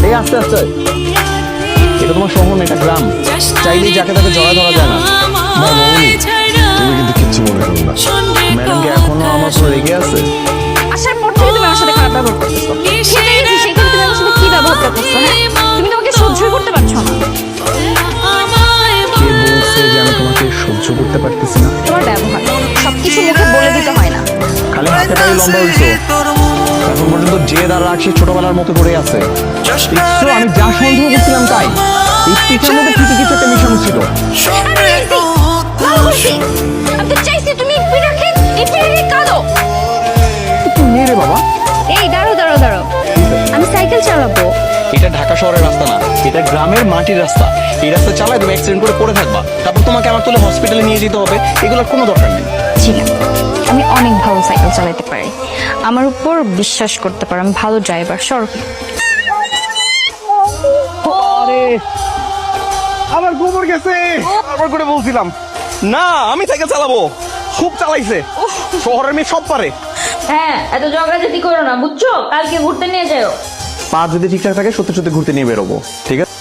এই আস্তে আস্তে, এটা তোমার শহর না, এটা গ্রাম। চাইলেই যাকে তাকে জড়া ধরা যায় না। মামনি, তুমি কিন্তু কিচ্ছু মনে করো না। ম্যাডাম কি এখনো আমার উপর রেগে আছে? আসার পর থেকে তুমি আমার সাথে খারাপ ব্যবহার করতেছো। সেখানে তুমি আমার সাথে কি ব্যবহার করতেছো? হ্যাঁ, তুমি তো আমাকে সহ্যই করতে পারছো না। কে বলছে যে আমি তোমাকে সহ্য করতে পারতেছি না? তোমার ব্যবহার সবকিছু মুখে বলে দিতে হয় না। খালি হাতে পায়ে লম্বা হইছো, এখন পর্যন্ত যে দাঁড় রাখছে ছোটবেলার মতো করে আছে। দেখছো, আমি যা সন্দেহ করছিলাম তাই। এই পিঠের মধ্যে ঠিকই কিছু একটা মিশানো ছিল। আমি তো চাইছি তুমি একটু রাখে একটু কাঁদো। তুই মেয়ে রে বাবা। এই দাঁড়াও দাঁড়াও দাঁড়াও, আমি সাইকেল চালাবো। এটা ঢাকা শহরের রাস্তা না, এটা গ্রামের মাটির রাস্তা। এই রাস্তা চালায় তুমি অ্যাক্সিডেন্ট করে পড়ে থাকবা, তারপর তোমাকে আমার তুলে হসপিটালে নিয়ে যেতে হবে। এগুলোর কোনো দরকার নেই। ছিল আমি অনেক ভালো সাইকেল চালাতে পারি, আমার উপর বিশ্বাস করতে পারো, আমি ভালো ড্রাইভার। সর। আরে আমার গোবর গেছে, আবার করে বলছিলাম না আমি সাইকেল চালাবো। খুব চালাইছে, শহরের মেয়ে সব পারে। হ্যাঁ, এত ঝগড়াঝাটি করো না, বুঝছো? কালকে ঘুরতে নিয়ে যাও। পা যদি ঠিকঠাক থাকে সত্যি সত্যি ঘুরতে নিয়ে বেরোবো, ঠিক আছে?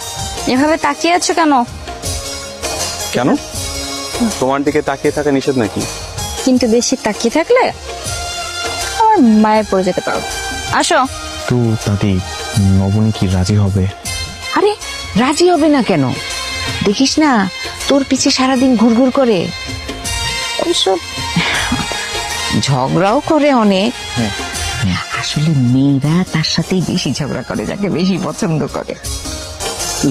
এভাবে তাকিয়ে আছো কেন? কেন? তোমার দিকে তাকিয়ে থাকা নিষেধ নাকি? কিন্তু বেশি তাকিয়ে থাকলে আমার মায়ে পড়ে যেতে পারো। আসো। তো দাদি, নবনী কি রাজি হবে? আরে রাজি হবে না কেন? দেখিস না তোর পিছে সারাদিন ঘুরঘুর করে, অবশ্য ঝগড়াও করে অনেক। আসলে মেয়েরা তার সাথেই বেশি ঝগড়া করে, যাকে বেশি পছন্দ করে।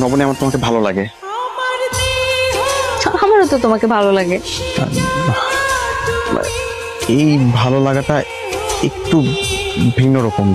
নবনী, আমার তোমাকে ভালো লাগে। আমারও তো তোমাকে ভালো লাগে। এই ভালো লাগাটা একটু ভিন্ন রকম।